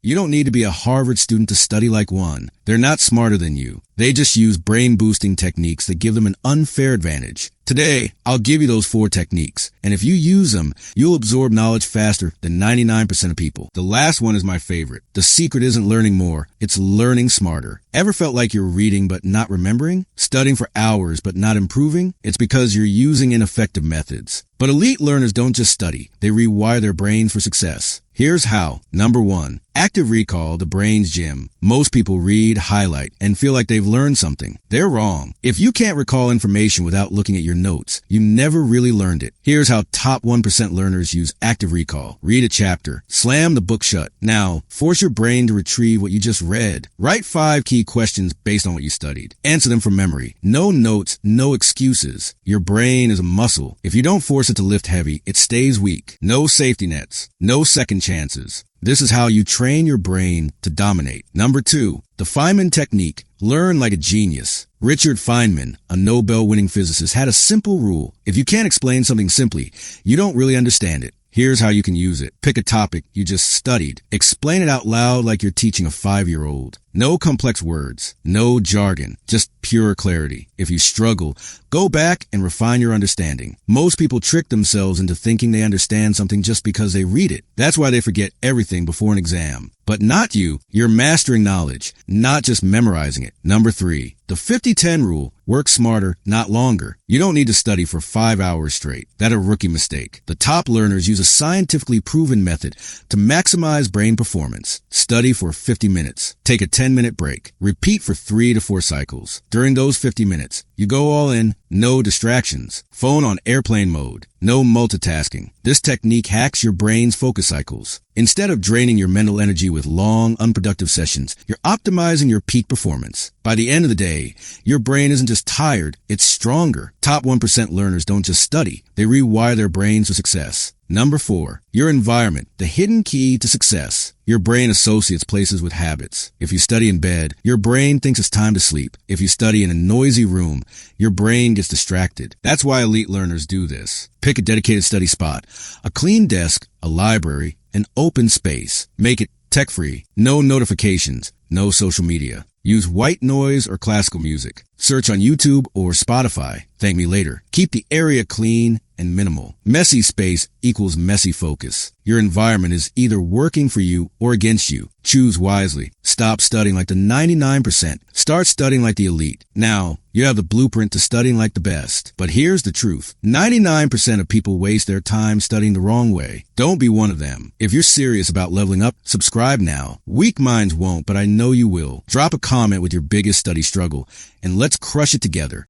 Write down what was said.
You don't need to be a Harvard student to study like one. They're not smarter than you. They just use brain-boosting techniques that give them an unfair advantage. Today, I'll give you those 4 techniques, and if you use them, you'll absorb knowledge faster than 99% of people. The last one is my favorite. The secret isn't learning more, it's learning smarter. Ever felt like you're reading but not remembering? Studying for hours but not improving? It's because you're using ineffective methods. But elite learners don't just study, they rewire their brains for success. Here's how. Number 1. Active recall, the brain's gym. Most people read, highlight, and feel like they've learned something. They're wrong. If you can't recall information without looking at your notes, you never really learned it. Here's how top 1% learners use active recall. Read a chapter. Slam the book shut. Now, force your brain to retrieve what you just read. Write 5 key questions based on what you studied. Answer them from memory. No notes, no excuses. Your brain is a muscle. If you don't force it to lift heavy, it stays weak. No safety nets. No second chances. This is how you train your brain to dominate. Number 2, the Feynman Technique. Learn like a genius. Richard Feynman, a Nobel-winning physicist, had a simple rule. If you can't explain something simply, you don't really understand it. Here's how you can use it. Pick a topic you just studied. Explain it out loud like you're teaching a 5-year-old. No complex words, no jargon, just pure clarity. If you struggle, go back and refine your understanding. Most people trick themselves into thinking they understand something just because they read it. That's why they forget everything before an exam. But not you. You're mastering knowledge, not just memorizing it. Number 3, the 50-10 rule. Work smarter, not longer. You don't need to study for 5 hours straight. That's a rookie mistake. The top learners use a scientifically proven method to maximize brain performance. Study for 50 minutes. Take a 10-minute break. Repeat for 3 to 4 cycles. During those 50 minutes, you go all in, no distractions. Phone on airplane mode. No multitasking. This technique hacks your brain's focus cycles. Instead of draining your mental energy with long, unproductive sessions, you're optimizing your peak performance. By the end of the day, your brain isn't just tired, it's stronger. Top 1% learners don't just study, they rewire their brains for success. Number 4, your environment, the hidden key to success. Your brain associates places with habits. If you study in bed, your brain thinks it's time to sleep. If you study in a noisy room, your brain gets distracted. That's why elite learners do this. Pick a dedicated study spot, a clean desk, a library, an open space. Make it tech-free. No notifications, no social media. Use white noise or classical music. Search on YouTube or Spotify. Thank me later. Keep the area clean and minimal. Messy space equals messy focus. Your environment is either working for you or against you. Choose wisely. Stop studying like the 99%. Start studying like the elite. Now, you have the blueprint to studying like the best. But here's the truth. 99% of people waste their time studying the wrong way. Don't be one of them. If you're serious about leveling up, subscribe now. Weak minds won't, but I know you will. Drop a comment with your biggest study struggle, and let's crush it together.